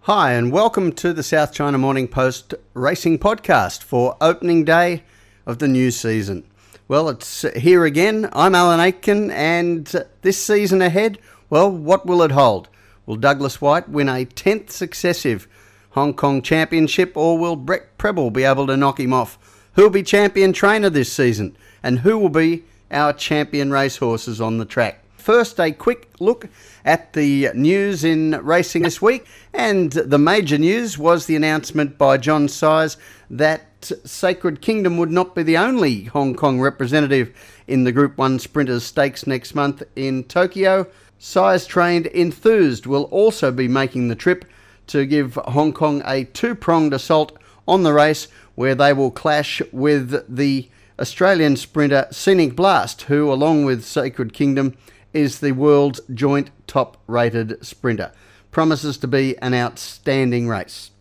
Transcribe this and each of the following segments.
Hi and welcome to the South China Morning Post Racing Podcast for opening day of the new season. Well, it's here again. I'm Alan Aitken, and this season ahead, well, what will it hold? Will Douglas Whyte win a 10th successive Hong Kong championship, or will Brett Prebble be able to knock him off? Who will be champion trainer this season, and who will be our champion racehorses on the track? First, a quick look at the news in racing this week, and the major news was the announcement by John Size that Sacred Kingdom would not be the only Hong Kong representative in the Group 1 Sprinters Stakes next month in Tokyo. Size-trained Enthused will also be making the trip to give Hong Kong a two-pronged assault on the race, where they will clash with the Australian sprinter Scenic Blast, who, along with Sacred Kingdom, is the world's joint top-rated sprinter. Promises to be an outstanding race.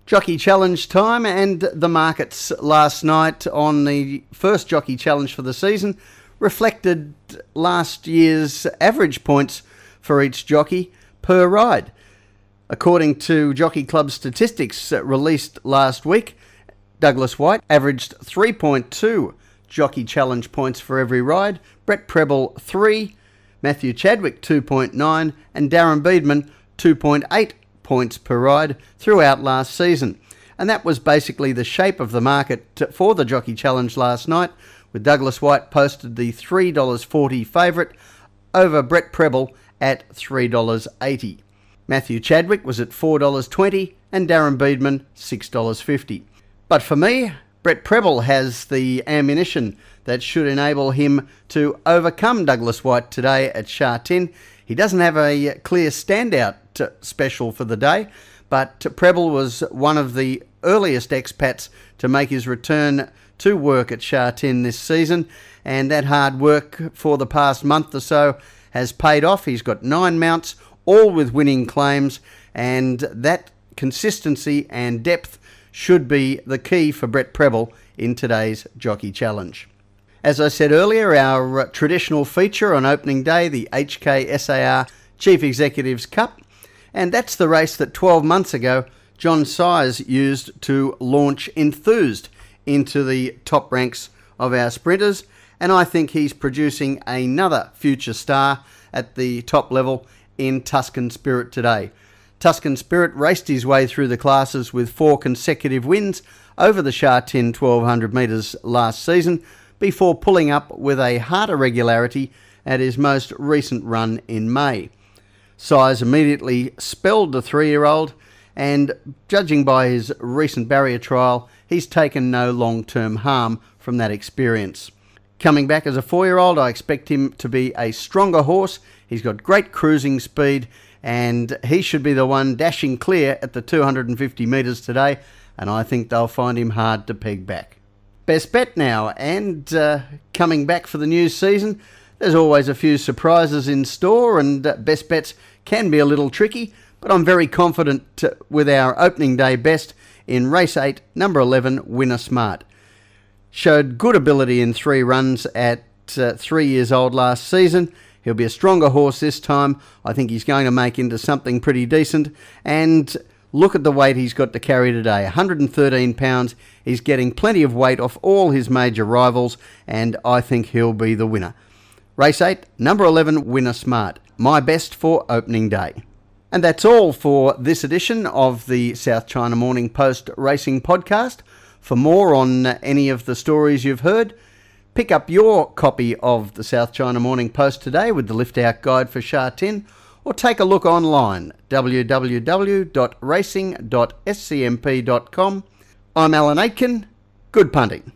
Jockey Challenge time, and the markets last night on the first Jockey Challenge for the season reflected last year's average points for each jockey per ride. According to Jockey Club statistics released last week, Douglas Whyte averaged 3.2 Jockey Challenge points for every ride, Brett Prebble 3, Matthew Chadwick 2.9 and Darren Beedman 2.8 points per ride throughout last season. And that was basically the shape of the market for the Jockey Challenge last night, with Douglas Whyte posted the $3.40 favourite over Brett Prebble at $3.80. Matthew Chadwick was at $4.20 and Darren Beedman $6.50. But for me, Brett Prebble has the ammunition that should enable him to overcome Douglas Whyte today at Sha Tin. He doesn't have a clear standout special for the day, but Prebble was one of the earliest expats to make his return to work at Sha Tin this season, and that hard work for the past month or so has paid off. He's got 9 mounts, all with winning claims, and that consistency and depth should be the key for Brett Prebble in today's Jockey Challenge. As I said earlier, our traditional feature on opening day, the HKSAR Chief Executives Cup, and that's the race that 12 months ago John Size used to launch Enthused into the top ranks of our sprinters, and I think he's producing another future star at the top level in Tuscan Spirit today. Tuscan Spirit raced his way through the classes with 4 consecutive wins over the Sha Tin 1200 metres last season, before pulling up with a harder regularity at his most recent run in May. Size immediately spelled the 3-year-old, and judging by his recent barrier trial, he's taken no long-term harm from that experience. Coming back as a 4-year-old, I expect him to be a stronger horse. He's got great cruising speed, and he should be the one dashing clear at the 250 metres today, and I think they'll find him hard to peg back. Best bet now, and coming back for the new season, there's always a few surprises in store, and best bets can be a little tricky, but I'm very confident with our opening day best in race 8, number 11, Winner Smart. Showed good ability in 3 runs at 3 years old last season. He'll be a stronger horse this time. I think he's going to make into something pretty decent, and look at the weight he's got to carry today, 113 pounds. He's getting plenty of weight off all his major rivals, and I think he'll be the winner. Race 8, number 11, Winner Smart. My best for opening day. And that's all for this edition of the South China Morning Post Racing Podcast. For more on any of the stories you've heard, pick up your copy of the South China Morning Post today with the lift-out guide for Sha Tin, or take a look online, www.racing.scmp.com. I'm Alan Aitken. Good punting.